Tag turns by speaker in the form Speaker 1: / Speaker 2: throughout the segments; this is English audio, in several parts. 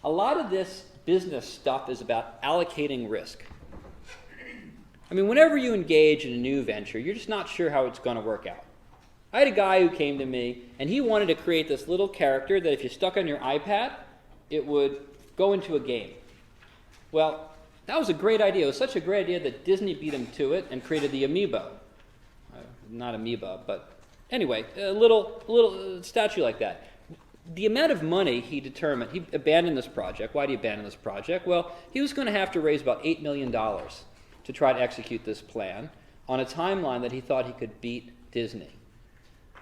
Speaker 1: A lot of this business stuff is about allocating risk. I mean, whenever you engage in a new venture, you're just not sure how it's going to work out. I had a guy who came to me, and he wanted to create this little character that if you stuck on your iPad, it would go into a game. Well, that was a great idea. It was such a great idea that Disney beat him to it and created the Amiibo. Not Amoeba, but anyway, a little statue like that. The amount of money he determined, he abandoned this project. Why did he abandon this project? Well, he was going to have to raise about $8 million to try to execute this plan on a timeline that he thought he could beat Disney.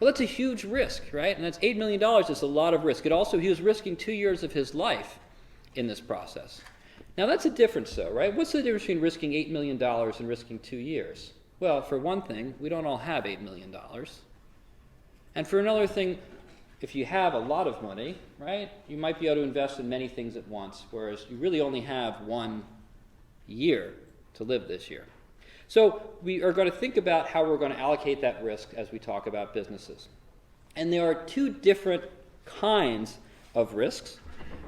Speaker 1: Well, that's a huge risk, right? And that's $8 million. It's a lot of risk. He was risking 2 years of his life in this process. Now, that's a difference, though, right? What's the difference between risking $8 million and risking 2 years? Well, for one thing, we don't all have $8 million. And for another thing, if you have a lot of money, right, you might be able to invest in many things at once, whereas you really only have 1 year to live this year. So we are going to think about how we're going to allocate that risk as we talk about businesses. And there are 2 different kinds of risks.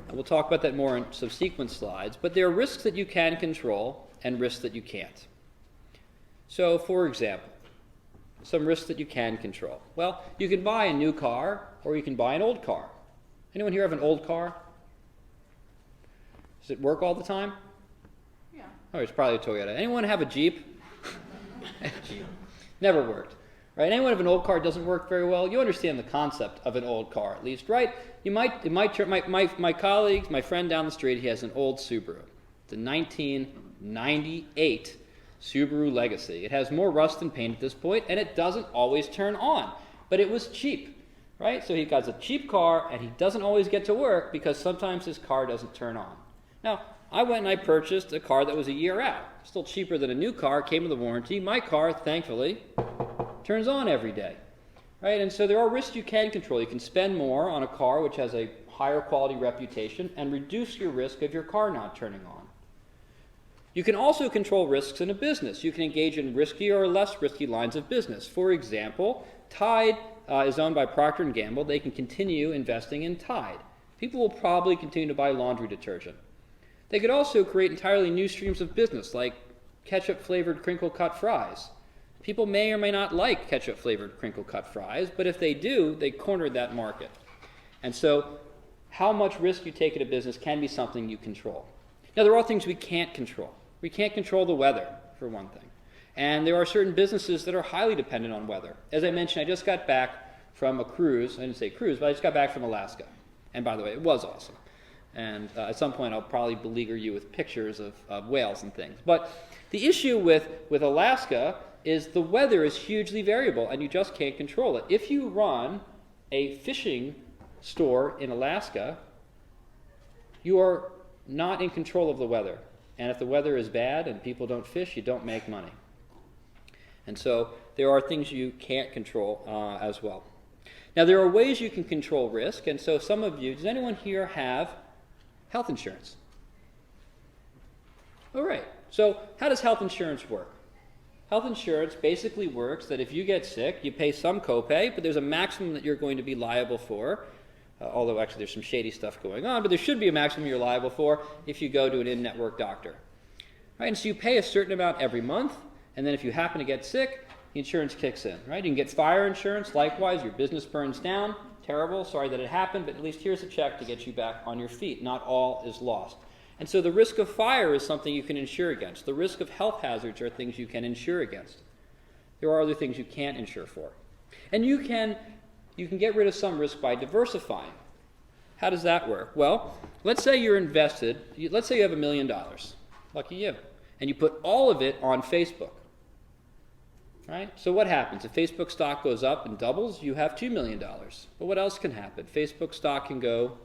Speaker 1: And we'll talk about that more in subsequent slides. But there are risks that you can control and risks that you can't. So, for example, some risks that you can control. Well, you can buy a new car or you can buy an old car. Anyone here have an old car? Does it work all the time?
Speaker 2: Yeah.
Speaker 1: Oh, it's probably a Toyota. Anyone have a Jeep? Jeep. Never worked. Right? Anyone have an old car that doesn't work very well? You understand the concept of an old car, at least, right? My colleague, my friend down the street, he has an old Subaru. It's a 1998 Subaru Legacy. It has more rust than paint at this point, and it doesn't always turn on. But it was cheap, right? So he got a cheap car, and he doesn't always get to work because sometimes his car doesn't turn on. Now, I went and I purchased a car that was a year out. Still cheaper than a new car, came with a warranty. My car, thankfully, turns on every day, right? And so there are risks you can control. You can spend more on a car which has a higher quality reputation and reduce your risk of your car not turning on. You can also control risks in a business. You can engage in risky or less risky lines of business. For example, Tide is owned by Procter & Gamble. They can continue investing in Tide. People will probably continue to buy laundry detergent. They could also create entirely new streams of business, like ketchup-flavored crinkle-cut fries. People may or may not like ketchup-flavored crinkle-cut fries, but if they do, they cornered that market. And so how much risk you take in a business can be something you control. Now, there are things we can't control. We can't control the weather, for one thing. And there are certain businesses that are highly dependent on weather. As I mentioned, I just got back from a cruise. I didn't say cruise, but I just got back from Alaska. And by the way, it was awesome. And at some point, I'll probably beleaguer you with pictures of whales and things. But the issue with Alaska is the weather is hugely variable, and you just can't control it. If you run a fishing store in Alaska, you are not in control of the weather. And if the weather is bad and people don't fish, you don't make money. And so there are things you can't control as well. Now, there are ways you can control risk. And so some of you, does anyone here have health insurance? All right. So how does health insurance work? Health insurance basically works that if you get sick, you pay some copay, but there's a maximum that you're going to be liable for. Although actually there's some shady stuff going on, but there should be a maximum you're liable for if you go to an in-network doctor. Right? And so you pay a certain amount every month, and then if you happen to get sick, the insurance kicks in. Right? You can get fire insurance, likewise, your business burns down. Terrible, sorry that it happened, but at least here's a check to get you back on your feet. Not all is lost. And so the risk of fire is something you can insure against. The risk of health hazards are things you can insure against. There are other things you can't insure for. And you can get rid of some risk by diversifying. How does that work? Well, let's say you're invested. Let's say you have $1 million. Lucky you. And you put all of it on Facebook. Right? So what happens? If Facebook stock goes up and doubles, you have $2 million. But what else can happen? Facebook stock can go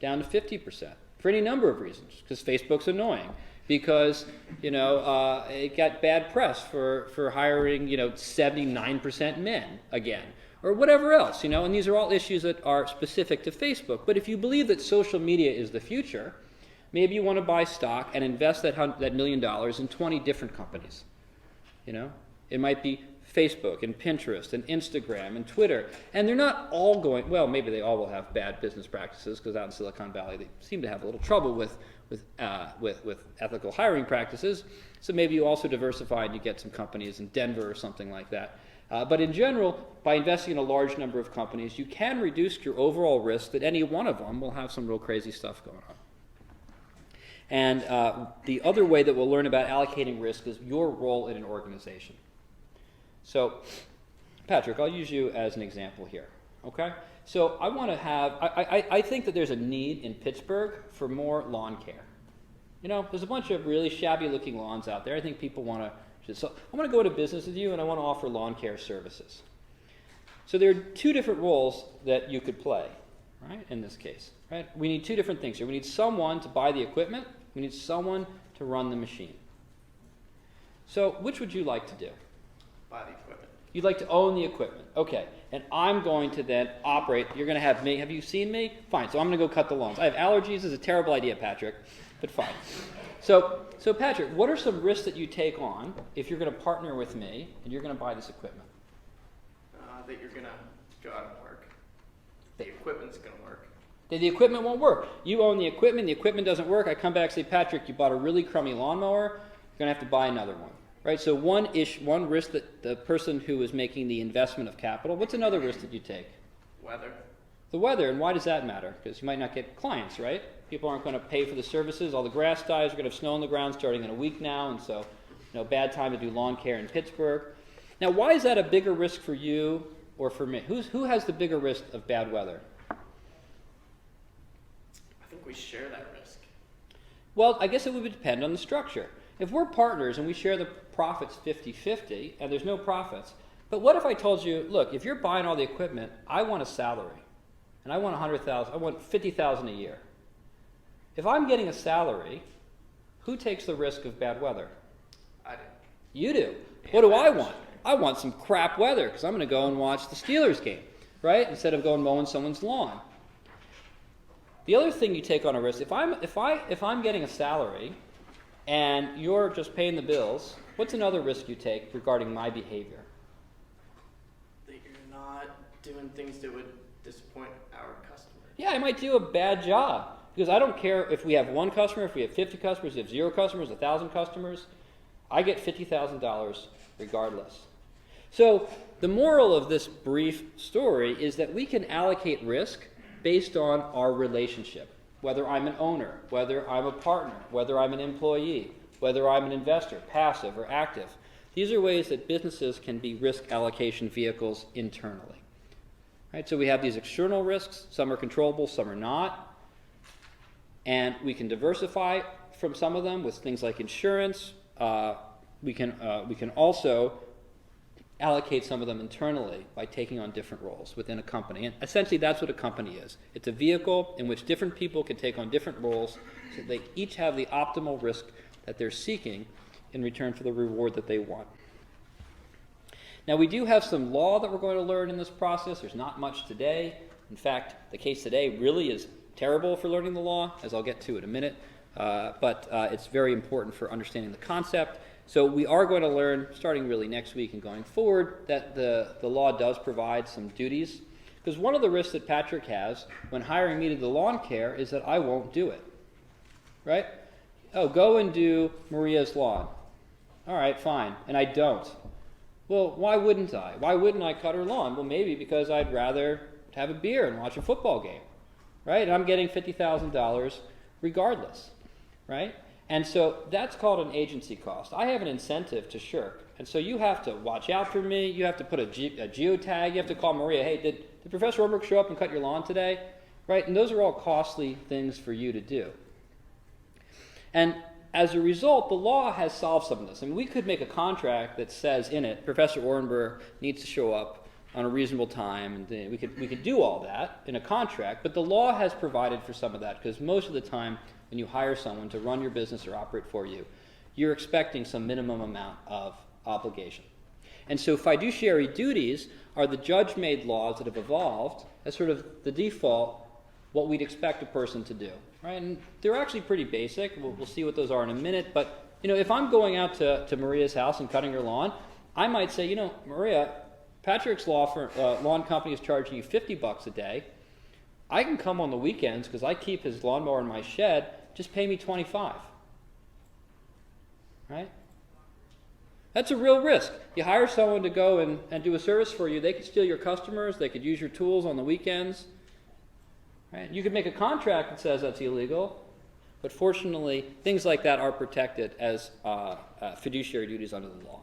Speaker 1: down to 50% for any number of reasons. Because Facebook's annoying. Because, it got bad press for hiring, 79% men again. Or whatever else, and these are all issues that are specific to Facebook. But if you believe that social media is the future, maybe you want to buy stock and invest that $1 million in 20 different companies. It might be Facebook and Pinterest and Instagram and Twitter, and they're not all going, well, maybe they all will have bad business practices, because out in Silicon Valley they seem to have a little trouble with ethical hiring practices. So maybe you also diversify and you get some companies in Denver or something like that. But in general, by investing in a large number of companies, you can reduce your overall risk that any one of them will have some real crazy stuff going on. And the other way that we'll learn about allocating risk is your role in an organization. So, Patrick, I'll use you as an example here, okay? So I want to have, I think that there's a need in Pittsburgh for more lawn care. You know, there's a bunch of really shabby looking lawns out there. I think people want to, so I want to go into business with you and I want to offer lawn care services. So there are two different roles that you could play, right, in this case, right? We need two different things here. We need someone to buy the equipment. We need someone to run the machine. So which would you like to do?
Speaker 2: Buy the equipment.
Speaker 1: You'd like to own the equipment. Okay. And I'm going to then operate. You're going to have me. Have you seen me? Fine. So I'm going to go cut the lawns. I have allergies. This is a terrible idea, Patrick, but fine. So Patrick, what are some risks that you take on if you're going to partner with me and you're going to buy this equipment?
Speaker 2: That you're going to go out and work. The equipment's going to work.
Speaker 1: That the equipment won't work. You own the equipment doesn't work. I come back and say, Patrick, you bought a really crummy lawnmower. You're going to have to buy another one. Right, so one risk that the person who is making the investment of capital, what's another risk that you take?
Speaker 2: Weather.
Speaker 1: The weather, and why does that matter? Because you might not get clients, right? People aren't going to pay for the services, all the grass dies, we're going to have snow on the ground starting in a week now, and so, bad time to do lawn care in Pittsburgh. Now, why is that a bigger risk for you or for me? Who has the bigger risk of bad weather?
Speaker 2: I think we share that risk.
Speaker 1: Well, I guess it would depend on the structure. If we're partners and we share the profits 50-50 and there's no profits, but what if I told you, look, if you're buying all the equipment, I want a salary and I want $100,000, I want $50,000 a year. If I'm getting a salary, who takes the risk of bad weather?
Speaker 2: I do.
Speaker 1: You do. What do I want? I want some crap weather because I'm going to go and watch the Steelers game, right? Instead of going mowing someone's lawn. The other thing you take on a risk, if I'm getting a salary and you're just paying the bills, what's another risk you take regarding my behavior?
Speaker 2: That you're not doing things that would disappoint our customers.
Speaker 1: Yeah, I might do a bad job. Because I don't care if we have one customer, if we have 50 customers, if we have 0 customers, 1,000 customers. I get $50,000 regardless. So the moral of this brief story is that we can allocate risk based on our relationship. Whether I'm an owner, whether I'm a partner, whether I'm an employee, whether I'm an investor, passive or active. These are ways that businesses can be risk allocation vehicles internally. Right? So we have these external risks. Some are controllable, some are not. And we can diversify from some of them with things like insurance. We can also allocate some of them internally by taking on different roles within a company. And essentially that's what a company is. It's a vehicle in which different people can take on different roles so they each have the optimal risk that they're seeking in return for the reward that they want. Now we do have some law that we're going to learn in this process. There's not much today. In fact, the case today really is terrible for learning the law, as I'll get to in a minute, but it's very important for understanding the concept. So we are going to learn, starting really next week and going forward, that the law does provide some duties. Because one of the risks that Patrick has when hiring me to do lawn care is that I won't do it. Right? Oh, go and do Maria's lawn. All right, fine. And I don't. Well, why wouldn't I? Why wouldn't I cut her lawn? Well, maybe because I'd rather have a beer and watch a football game. Right? And I'm getting $50,000 regardless. Right? And so that's called an agency cost. I have an incentive to shirk. And so you have to watch out for me. You have to put a geotag. You have to call Maria, hey, did Professor Ornberg show up and cut your lawn today? Right? And those are all costly things for you to do. And as a result, the law has solved some of this. I mean, we could make a contract that says in it, Professor Ornberg needs to show up on a reasonable time, and we could do all that in a contract, but the law has provided for some of that, because most of the time when you hire someone to run your business or operate for you, you're expecting some minimum amount of obligation. And so fiduciary duties are the judge-made laws that have evolved as sort of the default, what we'd expect a person to do. Right? And they're actually pretty basic. We'll see what those are in a minute. But if I'm going out to Maria's house and cutting her lawn, I might say, you know, Maria, Patrick's lawn company is charging you $50 a day. I can come on the weekends because I keep his lawnmower in my shed. Just pay me $25. Right? That's a real risk. You hire someone to go and do a service for you. They could steal your customers. They could use your tools on the weekends. Right? You could make a contract that says that's illegal. But fortunately, things like that are protected as fiduciary duties under the law.